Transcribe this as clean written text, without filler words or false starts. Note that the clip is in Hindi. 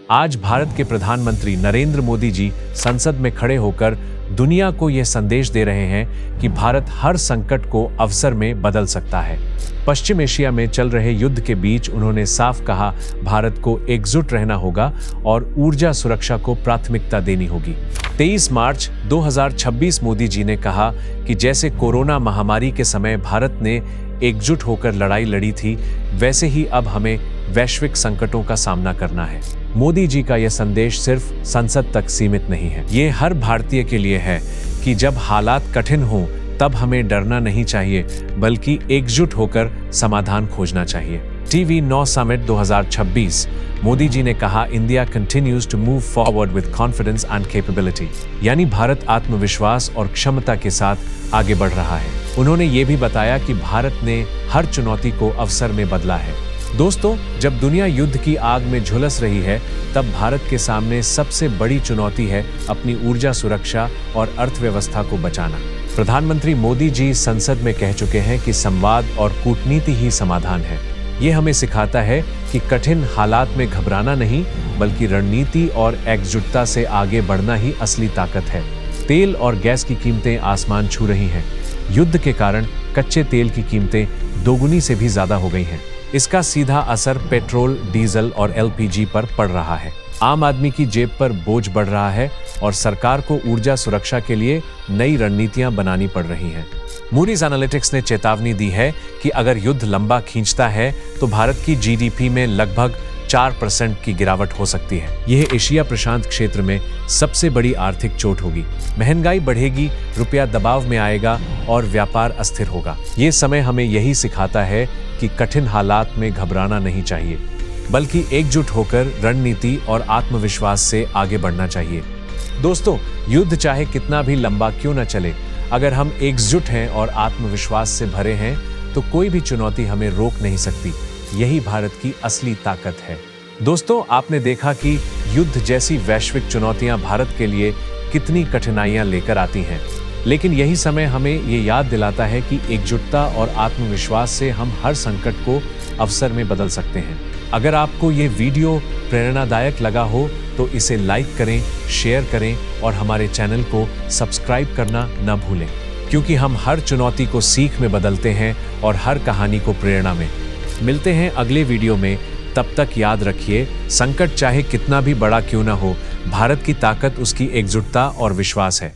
आज भारत के प्रधानमंत्री नरेंद्र मोदी जी संसद में खड़े होकर दुनिया को यह संदेश दे रहे हैं कि भारत हर संकट को अवसर में बदल सकता है। पश्चिम एशिया में चल रहे युद्ध के बीच उन्होंने साफ कहा, भारत को एकजुट रहना होगा और ऊर्जा सुरक्षा को प्राथमिकता देनी होगी। 23 मार्च 2026 मोदी जी ने कहा कि जैसे कोरोना महामारी के समय भारत ने एकजुट होकर लड़ाई लड़ी थी, वैसे ही अब हमें वैश्विक संकटों का सामना करना है। मोदी जी का यह संदेश सिर्फ संसद तक सीमित नहीं है, ये हर भारतीय के लिए है कि जब हालात कठिन हों तब हमें डरना नहीं चाहिए, बल्कि एकजुट होकर समाधान खोजना चाहिए। टीवी 9 समिट 2026 मोदी जी ने कहा, India continues to move forward with confidence and capability, यानी भारत आत्मविश्वास और क्षमता के साथ आगे बढ़ रहा है। उन्होंने ये भी बताया कि भारत ने हर चुनौती को अवसर में बदला है। दोस्तों, जब दुनिया युद्ध की आग में झुलस रही है, तब भारत के सामने सबसे बड़ी चुनौती है अपनी ऊर्जा सुरक्षा और अर्थव्यवस्था को बचाना। प्रधानमंत्री मोदी जी संसद में कह चुके हैं कि संवाद और कूटनीति ही समाधान है। ये हमें सिखाता है कि कठिन हालात में घबराना नहीं, बल्कि रणनीति और एकजुटता से आगे बढ़ना ही असली ताकत है। तेल और गैस की कीमतें आसमान छू रही हैं। युद्ध के कारण कच्चे तेल की कीमतें दोगुनी से भी ज्यादा हो गई हैं। इसका सीधा असर पेट्रोल, डीजल और एलपीजी पर पड़ रहा है। आम आदमी की जेब पर बोझ बढ़ रहा है और सरकार को ऊर्जा सुरक्षा के लिए नई रणनीतियां बनानी पड़ रही हैं। मूडीज एनालिटिक्स ने चेतावनी दी है कि अगर युद्ध लंबा खींचता है तो भारत की जीडीपी में लगभग 4% की गिरावट हो सकती है। यह एशिया प्रशांत क्षेत्र में सबसे बड़ी आर्थिक चोट होगी। महंगाई बढ़ेगी, रुपया दबाव में आएगा और व्यापार अस्थिर होगा। ये समय हमें यही सिखाता है कि कठिन हालात में घबराना नहीं चाहिए, बल्कि एकजुट होकर रणनीति और आत्मविश्वास से आगे बढ़ना चाहिए। दोस्तों, युद्ध चाहे कितना भी लंबा क्यों न चले, अगर हम एकजुट हैं और आत्मविश्वास से भरे हैं तो कोई भी चुनौती हमें रोक नहीं सकती। यही भारत की असली ताकत है। दोस्तों, आपने देखा कि युद्ध जैसी वैश्विक चुनौतियां भारत के लिए कितनी कठिनाइयां लेकर आती हैं, लेकिन यही समय हमें ये याद दिलाता है कि एकजुटता और आत्मविश्वास से हम हर संकट को अवसर में बदल सकते हैं। अगर आपको ये वीडियो प्रेरणादायक लगा हो तो इसे लाइक करें, शेयर करें और हमारे चैनल को सब्सक्राइब करना न भूलें, क्योंकि हम हर चुनौती को सीख में बदलते हैं और हर कहानी को प्रेरणा में। मिलते हैं अगले वीडियो में, तब तक याद रखिए, संकट चाहे कितना भी बड़ा क्यों ना हो, भारत की ताकत उसकी एकजुटता और विश्वास है।